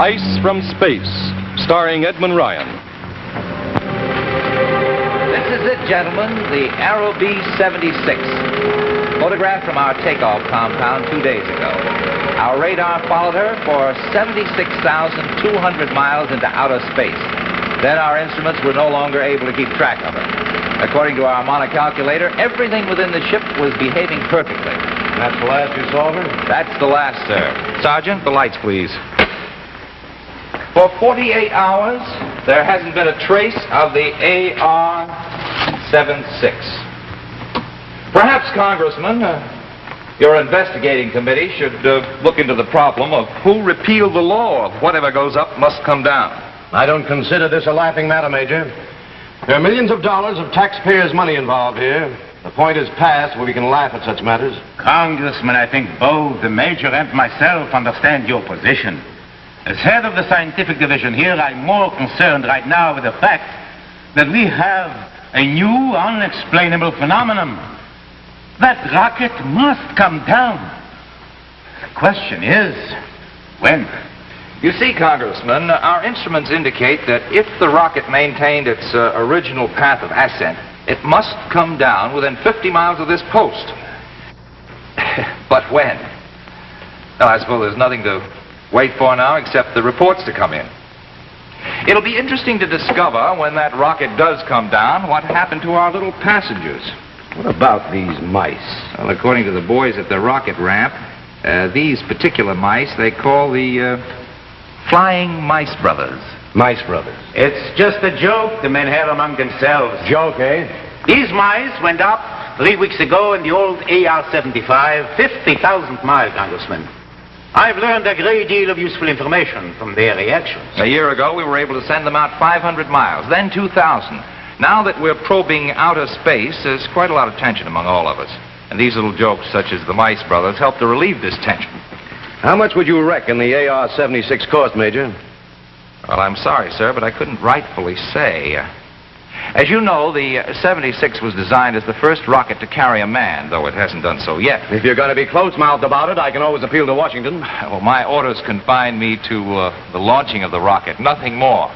Ice from Space, starring Edmund Ryan. This is it, gentlemen, the Arrow B-76, photographed from our takeoff compound 2 days ago. Our radar followed her for 76,200 miles into outer space. Then our instruments were no longer able to keep track of her. According to our monocalculator, everything within the ship was behaving perfectly. That's the last you saw of her? That's the last, sir. Sergeant, the lights, please. For 48 hours, there hasn't been a trace of the AR-76. Perhaps, Congressman, your investigating committee should look into the problem of who repealed the law of whatever goes up must come down. I don't consider this a laughing matter, Major. There are millions of dollars of taxpayers' money involved here. The point is past where we can laugh at such matters. Congressman, I think both the Major and myself understand your position. As head of the scientific division here, I'm more concerned right now with the fact that we have a new, unexplainable phenomenon. That rocket must come down. The question is, when? You see, Congressman, our instruments indicate that if the rocket maintained its original path of ascent, it must come down within 50 miles of this post. But when? Well, I suppose there's nothing to wait for now except the reports to come in. It'll be interesting to discover when that rocket does come down what happened to our little passengers. What about these mice? Well, according to the boys at the rocket ramp, these particular mice they call the Flying Mice Brothers. Mice brothers. It's just a joke the men have among themselves. Joke, eh? These mice went up 3 weeks ago in the old AR-75, 50,000 miles, Congressman. I've learned a great deal of useful information from their reactions. A year ago, we were able to send them out 500 miles, then 2,000. Now that we're probing outer space, there's quite a lot of tension among all of us. And these little jokes, such as the Mice Brothers, help to relieve this tension. How much would you reckon the AR-76 cost, Major? Well, I'm sorry, sir, but I couldn't rightfully say. As you know, the 76 was designed as the first rocket to carry a man, though it hasn't done so yet. If you're going to be close-mouthed about it, I can always appeal to Washington. Well, my orders confined me to the launching of the rocket, nothing more.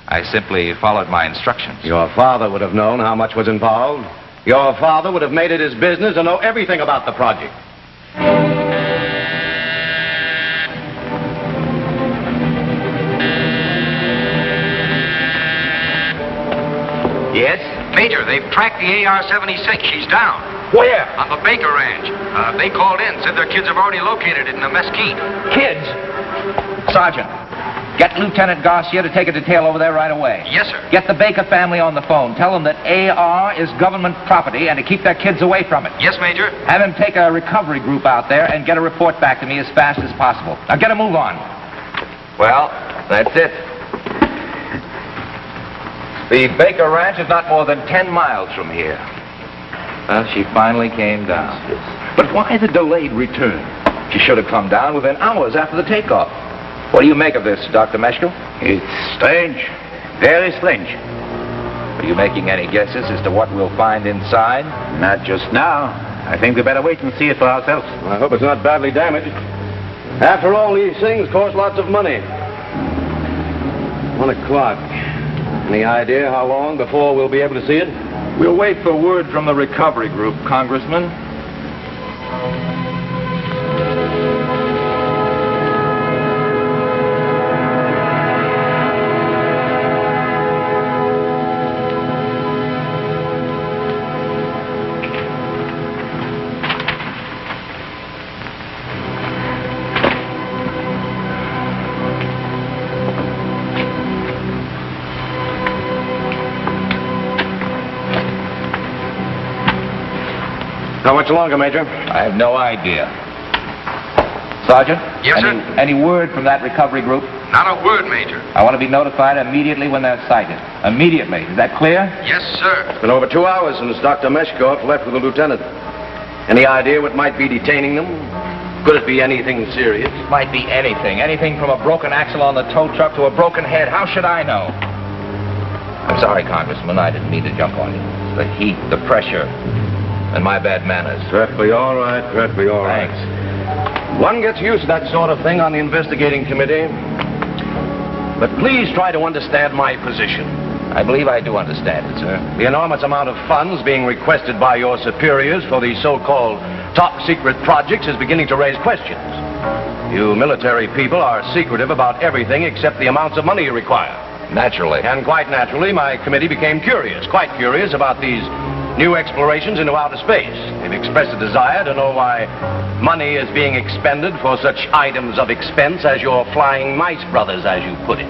I simply followed my instructions. Your father would have known how much was involved. Your father would have made it his business to know everything about the project. Yes? Major, they've tracked the AR-76. She's down. Where? On the Baker Ranch. They called in, said their kids have already located it in a mesquite. Kids? Sergeant, get Lieutenant Garcia to take a detail over there right away. Yes, sir. Get the Baker family on the phone. Tell them that AR is government property and to keep their kids away from it. Yes, Major. Have him take a recovery group out there and get a report back to me as fast as possible. Now get a move on. Well, that's it. The Baker Ranch is not more than 10 miles from here. Well, she finally came down. But why the delayed return? She should have come down within hours after the takeoff. What do you make of this, Dr. Meshkel? It's strange. Very strange. Are you making any guesses as to what we'll find inside? Not just now. I think we better wait and see it for ourselves. I hope it's not badly damaged. After all, these things cost lots of money. 1 o'clock. Any idea how long before we'll be able to see it? We'll wait for word from the recovery group, Congressman. How much longer, Major? I have no idea. Sergeant? Yes, sir? Any word from that recovery group? Not a word, Major. I want to be notified immediately when they're sighted. Immediately. Is that clear? Yes, sir. It's been over 2 hours since Dr. Meshkoff left with the lieutenant. Any idea what might be detaining them? Could it be anything serious? Might be anything. Anything from a broken axle on the tow truck to a broken head. How should I know? I'm sorry, Congressman. I didn't mean to jump on you. The heat, the pressure, and my bad manners. Perfectly all right, perfectly all right. Thanks. One gets used to that sort of thing on the investigating committee. But please try to understand my position. I believe I do understand it, sir. The enormous amount of funds being requested by your superiors for these so-called top-secret projects is beginning to raise questions. You military people are secretive about everything except the amounts of money you require. Naturally. And quite naturally, my committee became curious, quite curious about these new explorations into outer space. They've expressed a desire to know why money is being expended for such items of expense as your flying mice brothers, as you put it.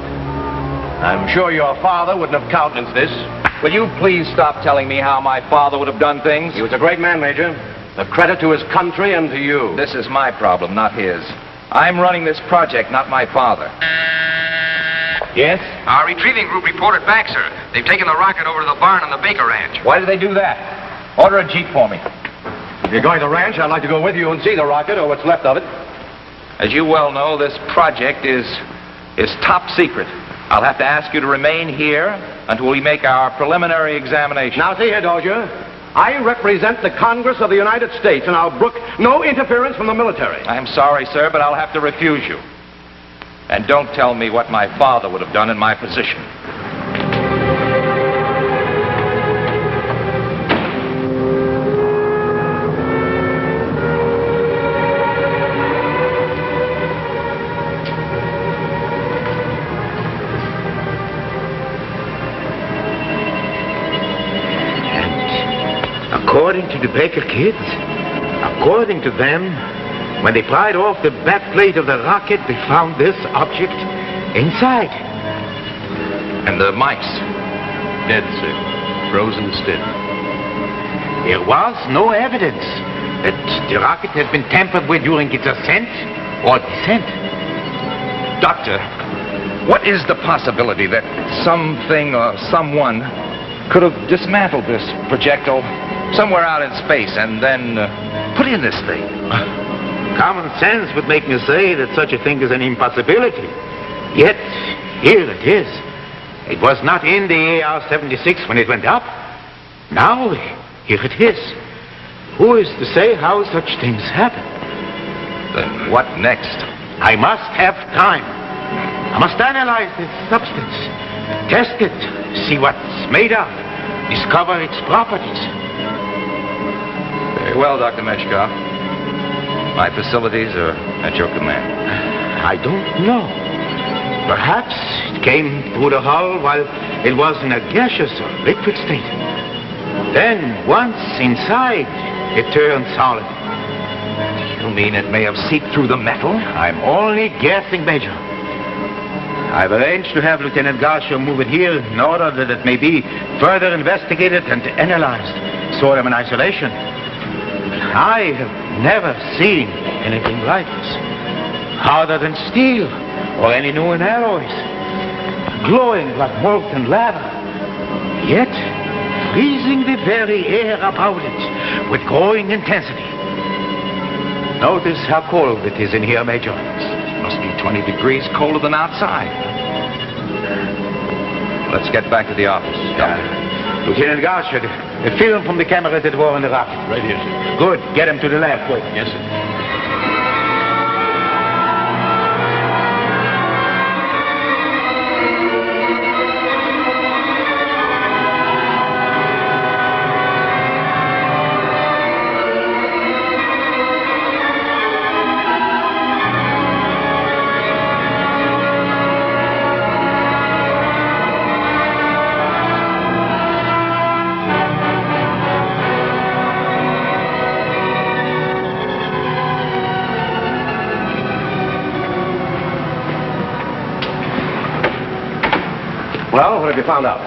I'm sure your father wouldn't have countenanced this. Will you please stop telling me how my father would have done things? He was a great man, Major. A credit to his country and to you. This is my problem, not his. I'm running this project, not my father. Yes? Our retrieving group reported back, sir. They've taken the rocket over to the barn on the Baker Ranch. Why did they do that? Order a jeep for me. If you're going to the ranch, I'd like to go with you and see the rocket or what's left of it. As you well know, this project is top secret. I'll have to ask you to remain here until we make our preliminary examination. Now, see here, Dozier. I represent the Congress of the United States, and I'll brook no interference from the military. I'm sorry, sir, but I'll have to refuse you. And don't tell me what my father would have done in my position. According to the Baker kids, according to them, when they pried off the back plate of the rocket, they found this object inside. And the mice? Dead, sir. Frozen stiff. There was no evidence that the rocket had been tampered with during its ascent or descent. Doctor, what is the possibility that something or someone could have dismantled this projectile somewhere out in space and then put in this thing? Common sense would make me say that such a thing is an impossibility. Yet, here it is. It was not in the AR-76 when it went up. Now, here it is. Who is to say how such things happen? Then what next? I must have time. I must analyze this substance, test it, see what it's made of, discover its properties. Very well, Dr. Meshkoff. My facilities are at your command. I don't know. Perhaps it came through the hull while it was in a gaseous or liquid state. Then, once inside, it turned solid. You mean it may have seeped through the metal? I'm only guessing, Major. I've arranged to have Lieutenant Garcia move it here in order that it may be further investigated and analyzed, sort of in isolation. I have never seen anything like this. Harder than steel or any new alloys. Glowing like molten lava. Yet freezing the very air about it with growing intensity. Notice how cold it is in here, Major. It must be 20 degrees colder than outside. Let's get back to the office. Lieutenant Garcia, the film from the camera that were in the rocket. Right here, sir. Good. Get him to the lab, quick. Yes, sir. Well, what have you found out?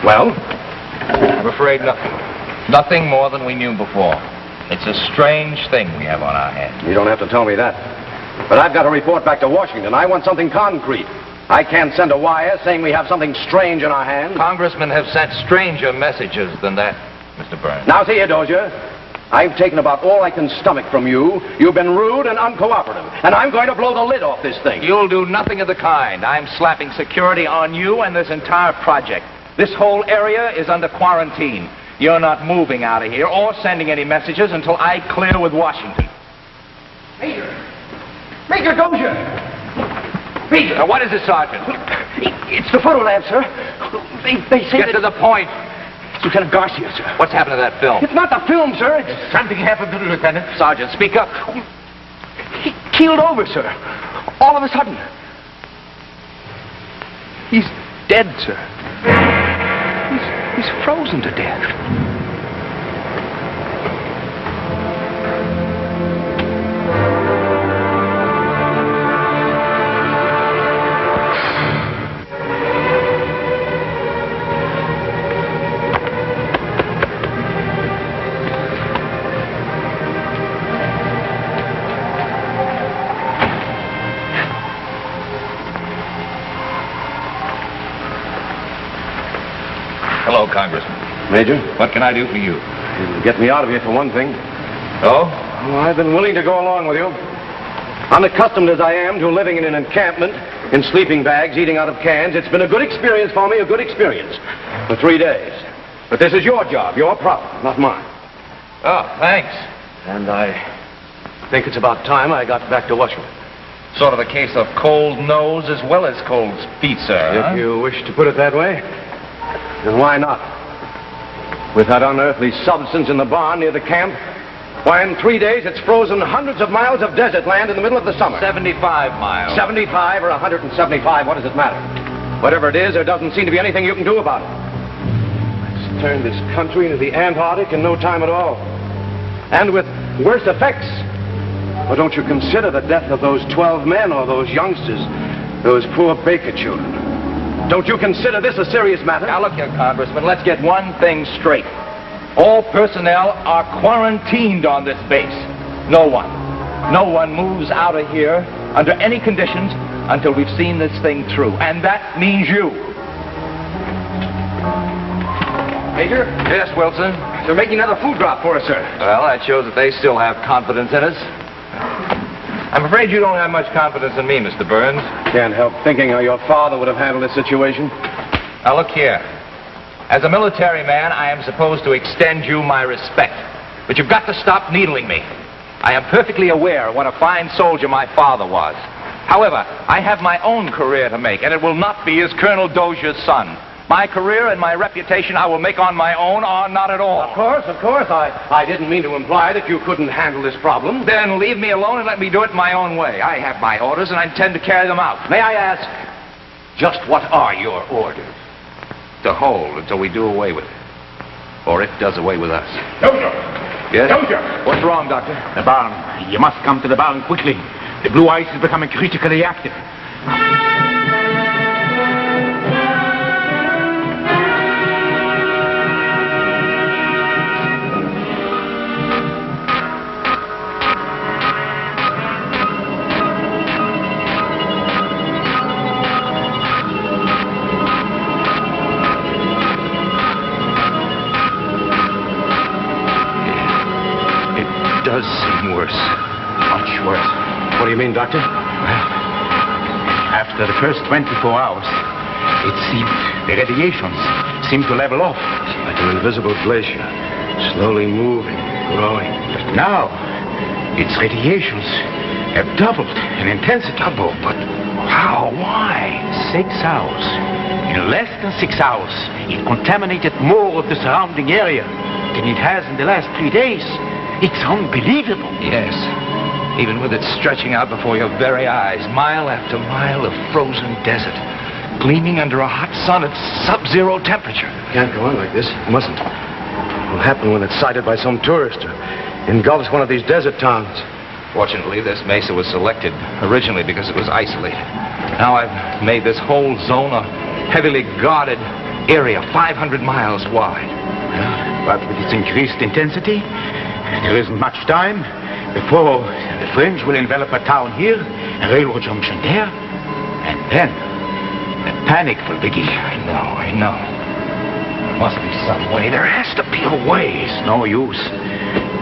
Well? I'm afraid nothing. Nothing more than we knew before. It's a strange thing we have on our hands. You don't have to tell me that. But I've got to report back to Washington. I want something concrete. I can't send a wire saying we have something strange in our hands. Congressmen have sent stranger messages than that, Mr. Burns. Now, see here, Dozier. I've taken about all I can stomach from you. You've been rude and uncooperative. And I'm going to blow the lid off this thing. You'll do nothing of the kind. I'm slapping security on you and this entire project. This whole area is under quarantine. You're not moving out of here or sending any messages until I clear with Washington. Major Dozier! Major! Now, what is it, Sergeant? It's the photo lab, sir. They say Get to the point. It's Lieutenant Garcia, sir. What's happened to that film? It's not the film, sir. It's... Something happened to the lieutenant. Sergeant, speak up. He keeled over, sir. All of a sudden. He's dead, sir. He's frozen to death. Hello, Congressman. Major, What can I do for you? you get me out of here for one thing. Oh? Well, I've been willing to go along with you. Unaccustomed as I am to living in an encampment, in sleeping bags, eating out of cans, it's been a good experience for me, a good experience. For 3 days. But this is your job, your problem, not mine. Oh, thanks. And I think it's about time I got back to Washington. Sort of a case of cold nose as well as cold feet, sir. If you wish to put it that way, then why not? With that unearthly substance in the barn near the camp, why, in 3 days it's frozen hundreds of miles of desert land in the middle of the summer. 75 miles. 75 or 175, what does it matter? Whatever it is, there doesn't seem to be anything you can do about it. Let's turn this country into the Antarctic in no time at all. And with worse effects. Well, don't you consider the death of those 12 men or those youngsters, those poor Baker children? Don't you consider this a serious matter? Now, look here, Congressman, let's get one thing straight. All personnel are quarantined on this base. No one moves out of here under any conditions until we've seen this thing through. And that means you. Major, Yes, Wilson? they're making another food drop for us, sir. Well, that shows that they still have confidence in us. I'm afraid you don't have much confidence in me, Mr. Burns. Can't help thinking how your father would have handled this situation. Now, look here. As a military man, I am supposed to extend you my respect. But you've got to stop needling me. I am perfectly aware what a fine soldier my father was. However, I have my own career to make, and it will not be as Colonel Dozier's son. My career and my reputation I will make on my own or not at all. Of course. I didn't mean to imply that you couldn't handle this problem. Then leave me alone and let me do it my own way. I have my orders, and I intend to carry them out. May I ask, just what are your orders? To hold until we do away with it. Or it does away with us. Dozier! Yes? Dozier! What's wrong, Doctor? The barn. You must come to the barn quickly. The blue ice is becoming critically active. Does seem worse. Much worse. What do you mean, Doctor? Well, after the first 24 hours, it seemed the radiations seemed to level off. Like an invisible glacier, slowly moving, growing. But now, its radiations have doubled in intensity. Double, but how? Why? 6 hours. In less than 6 hours, it contaminated more of the surrounding area than it has in the last 3 days. It's unbelievable. Yes. Even with it stretching out before your very eyes, mile after mile of frozen desert, gleaming under a hot sun at sub-zero temperature. Can't go on like this. It mustn't. What'll happen when it's sighted by some tourist or engulfs one of these desert towns? Fortunately, this mesa was selected originally because it was isolated. Now I've made this whole zone a heavily guarded area 500 miles wide. But with its increased intensity, there isn't much time before the French will envelop a town here, a railroad junction there, and then the panic will begin. I know. There must be some way. There has to be a way. It's no use.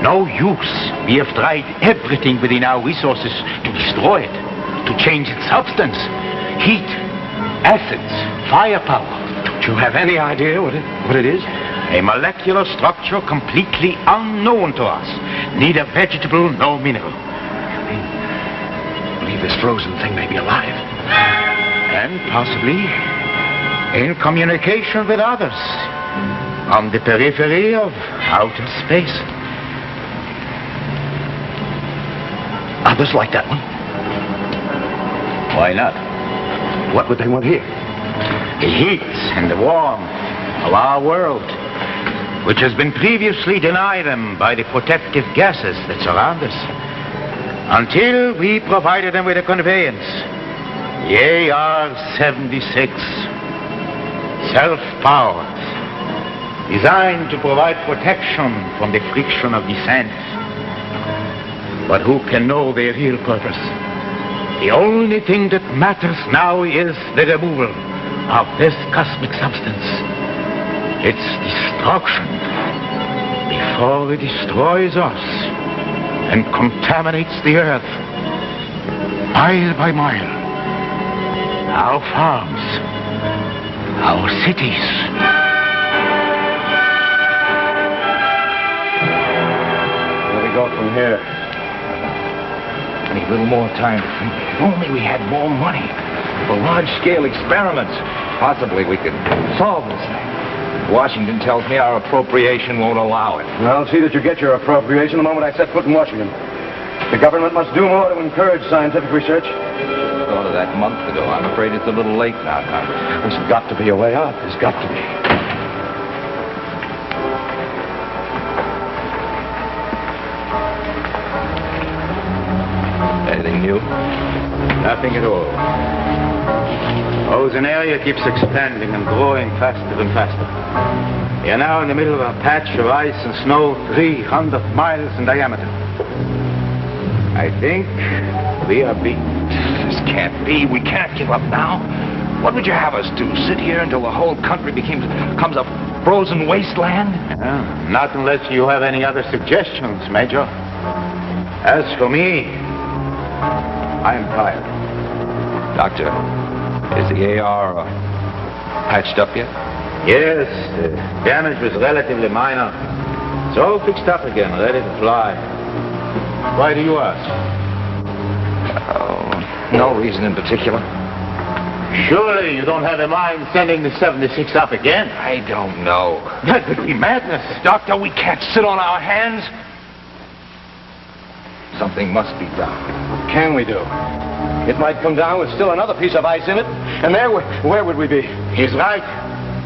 No use. We have tried everything within our resources to destroy it, to change its substance, heat, acids, firepower. Don't you have any idea what it is? A molecular structure completely unknown to us. Neither vegetable nor mineral. I believe this frozen thing may be alive. And possibly in communication with others on the periphery of outer space. Others like that one? Why not? What would they want here? The heat and the warmth of our world, which has been previously denied them by the protective gases that surround us, until we provided them with a conveyance, the AR-76, self-powered, designed to provide protection from the friction of descent. But who can know their real purpose? The only thing that matters now is the removal of this cosmic substance. Its destruction before it destroys us and contaminates the earth mile by mile. Our farms, our cities. Where do we go from here? I need a little more time to think. If only we had more money for large-scale experiments. Possibly we could solve this thing. Washington tells me our appropriation won't allow it. I'll see that you get your appropriation the moment I set foot in Washington. The government must do more to encourage scientific research. Thought of that months ago. I'm afraid it's a little late now, Congressman. There's got to be a way out. There's got to be. Anything new? Nothing at all. Ozone area keeps expanding and growing faster and faster. We are now in the middle of a patch of ice and snow 300 miles in diameter. I think we are beaten. This can't be. We can't give up now. What would you have us do? Sit here until the whole country becomes a frozen wasteland? Not unless you have any other suggestions, Major. As for me, I'm tired. Doctor, is the AR patched up yet? Yes, the damage was relatively minor. It's all fixed up again, ready to fly. Why do you ask? Oh, no reason in particular. Surely you don't have in mind sending the 76 up again? I don't know. That would be madness. Doctor, we can't sit on our hands. Something must be done. What can we do? It might come down with still another piece of ice in it, and there, where would we be? He's right.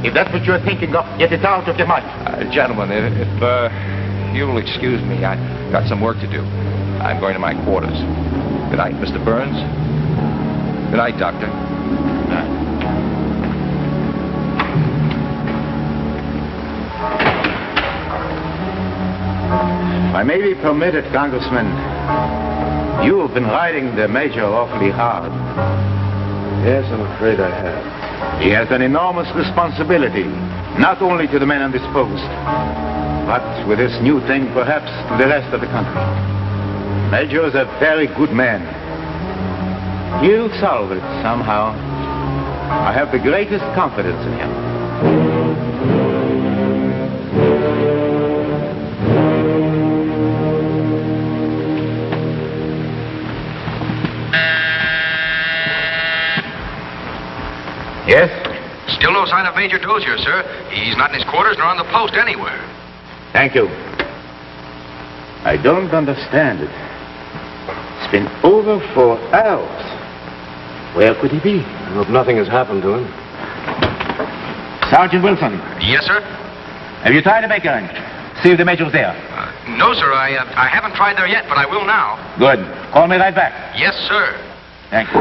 If that's what you're thinking of, get it out of your mind. Gentlemen, if you'll excuse me, I've got some work to do. I'm going to my quarters. Good night, Mr. Burns. Good night, Doctor. If I may be permitted, Congressman, you have been riding the Major awfully hard. Yes, I'm afraid I have. He has an enormous responsibility, not only to the men on this post, but with this new thing, perhaps, to the rest of the country. Major is a very good man. He'll solve it somehow. I have the greatest confidence in him. Yes? Still no sign of Major Dozier, sir. He's not in his quarters nor on the post anywhere. Thank you. I don't understand it. It's been over 4 hours. Where could he be? I hope nothing has happened to him. Sergeant Wilson, Yes, sir? have you tried to make a see if the Major's there? No, sir. I haven't tried there yet, but I will now. Good. Call me right back. Yes, sir. Thank you.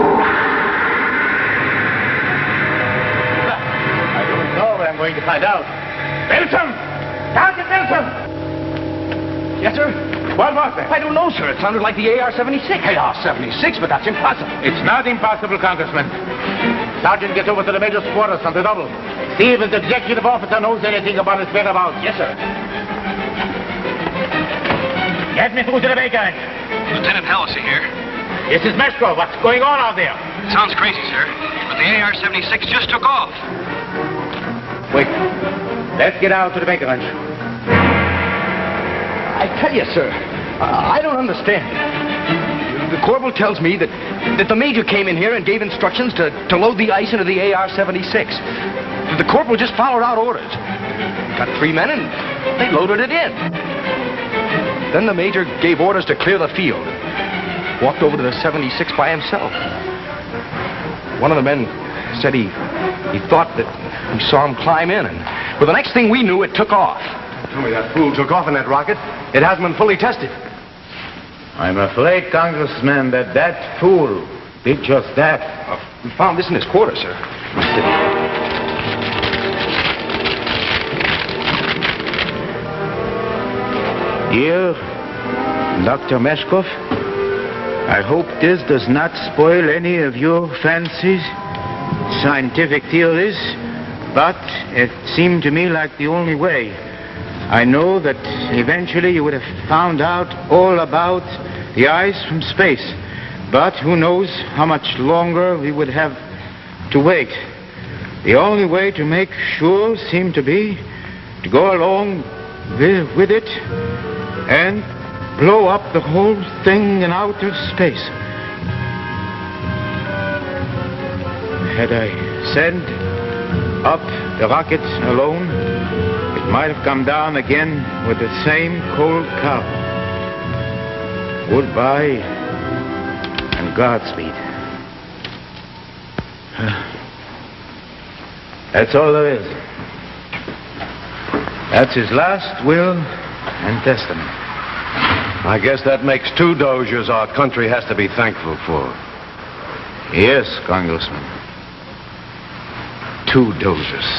I don't know where I'm going going to find out. Wilson! Sergeant Wilson! Yes, sir? What was that? I don't know, sir. It sounded like the AR-76. AR-76, but that's impossible. It's not impossible, Congressman. Sergeant, get over to the major's quarters on the double. See if his executive officer knows anything about his whereabouts. Yes, sir. Get me through to the baker. Lieutenant Hallisey here. This is Meshko. What's going on out there? Sounds crazy, sir, but the AR-76 just took off. Wait. Let's get out to the baker ranch. I tell you, sir, I don't understand. The corporal tells me that the major came in here and gave instructions to load the ice into the AR-76. The corporal just followed out orders. Got 3 men and they loaded it in. Then the major gave orders to clear the field. Walked over to the 76 by himself. One of the men said he thought that he saw him climb in, and well, the next thing we knew, it took off. Tell me that fool took off in that rocket. It hasn't been fully tested. I'm afraid, Congressman, that fool did just that. We found this in his quarters, sir. Dear Dr. Meshkov, I hope this does not spoil any of your fancies, scientific theories, but it seemed to me like the only way. I know that eventually you would have found out all about the ice from space, but who knows how much longer we would have to wait. The only way to make sure seemed to be to go along with it and blow up the whole thing in outer space. Had I sent up the rocket alone, it might have come down again with the same cold carbon. Goodbye and Godspeed. That's all there is. That's his last will and testament. I guess that makes 2 Dozers our country has to be thankful for. Yes, Congressman. 2 Dozers.